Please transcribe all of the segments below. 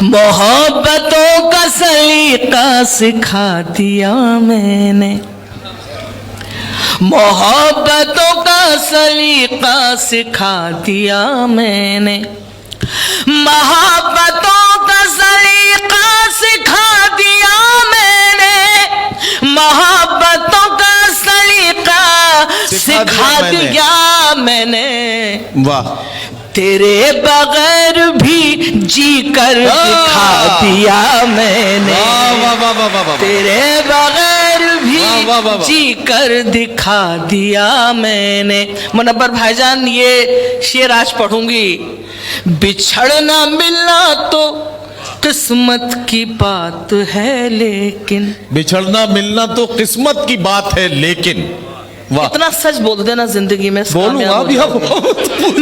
मोहब्बतों का सलीका सिखा दिया मैंने, मोहब्बतों का सलीका सिखा दिया मैंने, मोहब्बतों का सलीका सिखा दिया मैंने, मोहब्बतों का सलीका सिखा दिया मैंने। वाह। तेरे बगैर भी जी कर दिखा दिया मैंने, तेरे बगैर भी जी कर दिखा दिया मैंने। मुनव्वर भाईजान ये शेर आज पढ़ूंगी। बिछड़ना मिलना तो किस्मत की बात है लेकिन, बिछड़ना मिलना तो किस्मत की बात है लेकिन। वाह। इतना सच बोल देना जिंदगी में। बोलूंगा अभी।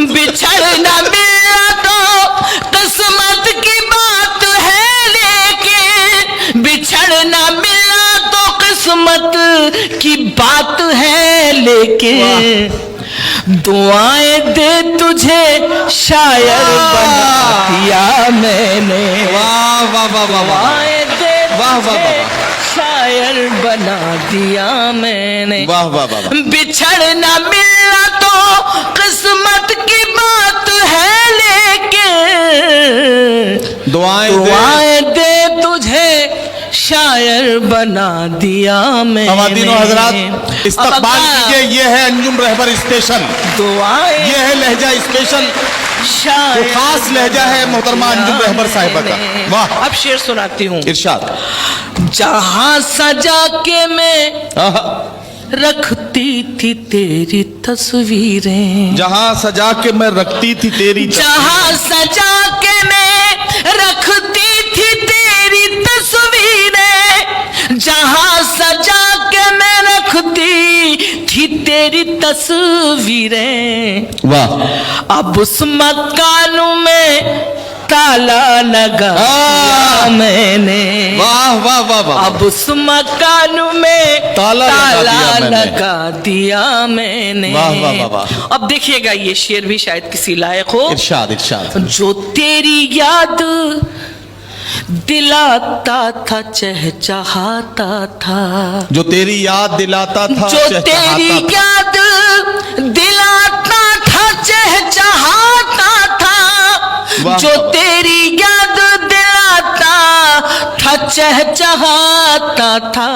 बिछड़ना मिलना तो किस्मत की बात है लेकिन, बिछड़ना मिलना तो किस्मत की बात है लेकिन, दुआएं दे तुझे शायर बना दिया मैंने। वाह वाह वाह वाह। दुआएं दे वाह वाह वाह। शायर बना दिया मैंने। वाह वाह वाह। बिछड़ना मिलना तो किस्मत की बात है लेकिन, दुआएं दे तुझे शायर बना दिया मैंने। ख़वातीन व हज़रात इस्तक़बाल कीजिए, ये है अंजुम रहबर स्पेशल, दुआएं ये है लहजा स्पेशल, जो खास लहजा है मोहतरमा अंजुम रहबर साहिबा का। वाह। अब शेर सुनाती हूँ। इरशाद। जहां सजा के मैं रखती थी तेरी तस्वीरें, जहां सजा के मैं रखती थी तेरी, जहां सजा के मैं रखती थी तेरी तस्वीरें, जहां सजा के मैं रखती थी तेरी तस्वीरें। वाह। अब उस मकान में ताला लगा मैंने। वाह वाह वाह वाह। अब उस मकान में ताला लगा दिया मैंने। वाह वाह वाह वाह। अब देखिएगा ये शेर भी शायद किसी लायक हो। इरशाद इरशाद। जो तेरी याद दिलाता था चहचहाता था, जो तेरी याद दिलाता था, जो तेरी याद दिलाता था चहचहाता था, जो तेरी याद दिलाता था चहचहाता था।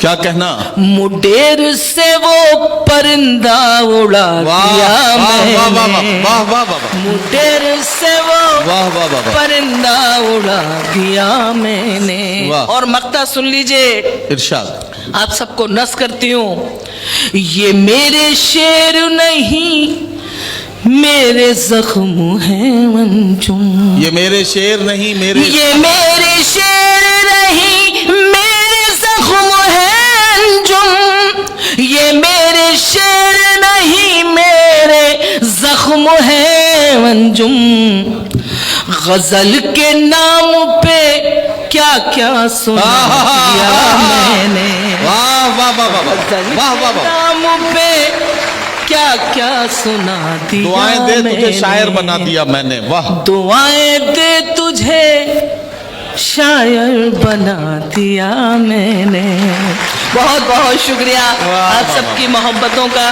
क्या कहना? मुडेर से वो परिंदा उड़ा दिया मैंने। वाह वाह वाह। मुडेर से वो वाह वाह वाह परिंदा उड़ा दिया मैंने। और मक्ता सुन लीजिए। इरशाद। आप सबको नस करती हूँ। ये मेरे शेर नहीं मेरे जख्म हैं मंजूम, ये मेरे शेर नहीं मेरे, ये मेरे शेर नहीं मेरे जख्म हैं अंजुम, ये मेरे शेर नहीं मेरे जख्म हैं अंजुम। गजल के नाम पे क्या क्या सुना दिया मैंने। वाह वाह वाह वाह। गजल वाह वाह के वाह। नाम पे क्या क्या सुना दिया। दुआएं दे तुझे शायर बना दिया मैंने। वाह। दुआएं दे तुझे शायर बना दिया मैंने। बहुत बहुत शुक्रिया आप सबकी मोहब्बतों का।